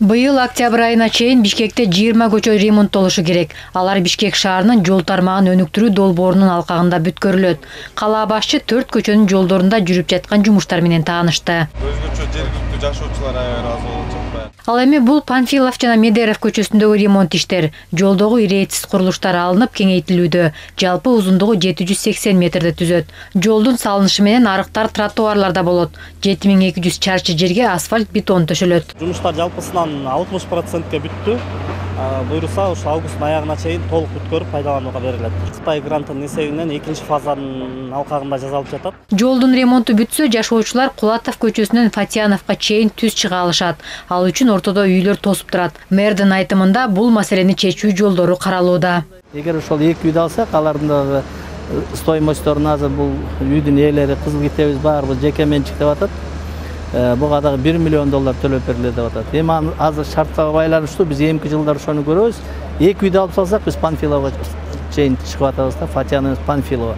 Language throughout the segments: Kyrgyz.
Быйыл октябрь айына чейин Бишкекте 20 көчө ремонттолушу керек. Алар Бишкек шаарынын жол тармагын өнүктүрүү долбоорунун алкагында бүткөрүлөт. Кала башчы 4 көчөнүн жолдорунда жүрүп жаткан жумуштар менен таанышты. Өзгөчө жергиликтүү жашоочулар ыраазы болуп жатпайт. Ал эми бул Панфилов жана Медеров көчөсүндөгү ремонт иштер. Жолдогу иретсиз курулуштар алынып кеңейтилүүдө. Жалпы узундугу 780 метрди түзөт. Жолдун салынышы менен арыктар тротуарларда болот. 7200 чарчы жерге асфальт бетон төшөлөт. Жумуштар жалпысынан 60%ке бүттү. Буйруса ушу августтун аягына чейин толук бүткөрүп пайдаланууга берилет. Кытай грантынын эсебинен экинчи фазанын алкагында жасалып жатат. Жолдун ремонту бүтсө, жашоочулар Кулатов көчөсүнөн Фатьяновго чейин түз чыга алышат. Ал үчүн ортодо үйлөр тосуп турат. Мэрдин айтымында бул маселени чечүү жолдору каралууда. Эгер ошол эки үйдү алсак, алардын дагы стоимостторун азыр бул үйдүн ээлери кызыл китебиз баары жеке менчик деп атат. Буга дагы $1 миллион төлөп берилет деп атат. Эми азыр шартка байланыштуу биз эмки жылдар ошону көрөбүз. Эки үйдү алып салсак, биз Панфиловго чейин чыгып атабыз да, Фатьяновго, Панфилова.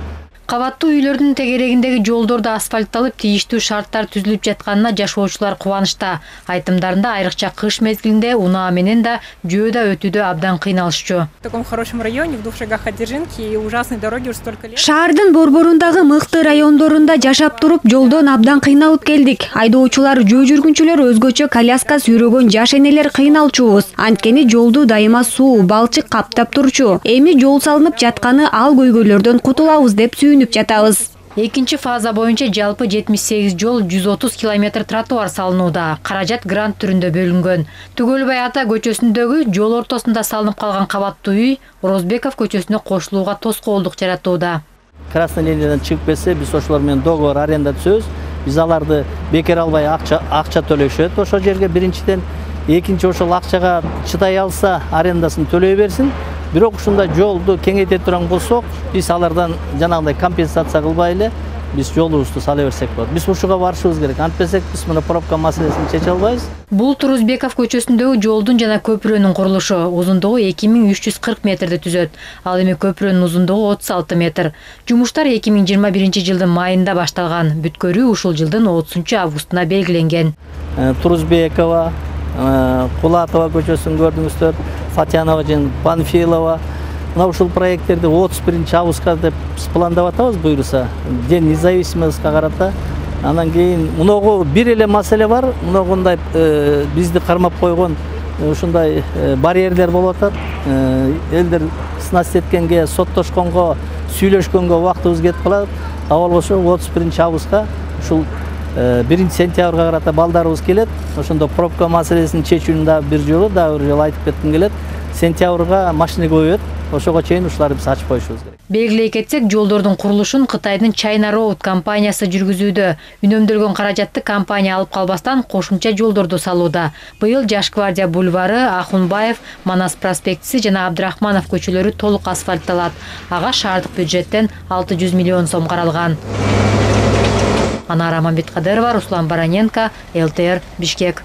Кабаттуу үйлөрдүн тегерегиндеги жолдорду асфальтталып, тийиштүү шарттар түзүлүп жатканына жашоочулар кубанычта. Айтымдарында айрыкча кыш мезгилинде унаа менен да жөөдө өтүүдө абдан кыйналышчу. В таком хорошем районе, в двух шагах от Дзержинки, и ужасной дороги уже столько лет. Шаардын борборундагы мыкты райондорунда жашап туруп, жолдон абдан кыйналып келдик. Айдоочулар, жөө жүргүнчүлөр, өзгөчө коляска сүйрөгөн жаш энелер кыйналчубуз. Анткени жолду дайыма суу, балчык каптап турчу. Эми жол салынып жатканы ал көйгөйлөрдөн кутулабыз деп жатабыз. Экинчи фаза боюнча жалпы 78 жол, 130 километр тротуар салынууда. Каражат грант түрүндө бөлүнгөн. Түгөлбай ата көчөсүндөгү жол ортосунда салынып калган кабаттуу үй Розбеков көчөсүнө кошулууга тоскоолдук жаратууда. Красный линиядан чыгып кетсе, биз ошолор менен договор аренда түзөбүз. Биз аларды бекер албай акча төлөшөт ошол жерге биринчиден. Экинчи ошол акчага чыдай алса, арендасын төлөй берсин. Бирок ушундай жолду кеңейте турган болсок, биз алардан жанагындай компенсация кылбай эле биз жолубузду сала берсек болот. Биз ушуга барышыбыз керек. Антпесек биз мына пробка маселесин чече албайбыз. Бул Турузбеков көчөсүндөгү жолдун жана көпүрөнүн курулушу. Узундугу 2340 метрди түзөт. Ал эми көпүрөнүн узундугу 36 метр. Жумуштар 2021 жылдын майында башталган. Бүткөрүү ушул жылдын 30 августуна белгиленген. Турузбекова, Кулатова көчөсүн көрдүңүздөр, Фатьянова жана Панфилова. Мына ушул проекттерди 31 августка деп пландап атабыз буйруса. День независимости карата. Анан кийин муногу бир эле маселе бар. Муногундай бизди кармап койгон ушундай барьерлер болуп атат. Элдер снасть эткенге, соттошконго, сүйлөшкөнгө убактыбыз кетип калат. А болбосо 31 августка ушул 1 сентябрга карата балдарыбыз келет. Ошондо пробка маселесин чечүүнү да бир жолу айтып кетким келет. Сентябрга машина көбөйөт. Ошого чейин ушуларды биз ачып коюшубуз керек. Белгилей кетсек, жолдордун курулушун Кытайдын China Road компаниясы жүргүзүүдө. Үнөмдөлгөн каражатты компания алып калбастан кошумча жолдорду салууда. Быйыл Жаш гвардия бульвары, Ахунбаев, Манас проспектиси жана Абдрахманов көчөлөрү толук асфальтталат. Ага шаардык бюджеттен 600 миллион сом каралган. Анара Мамбеткадырова, Руслан Бараненко, ЛТР, Бишкек.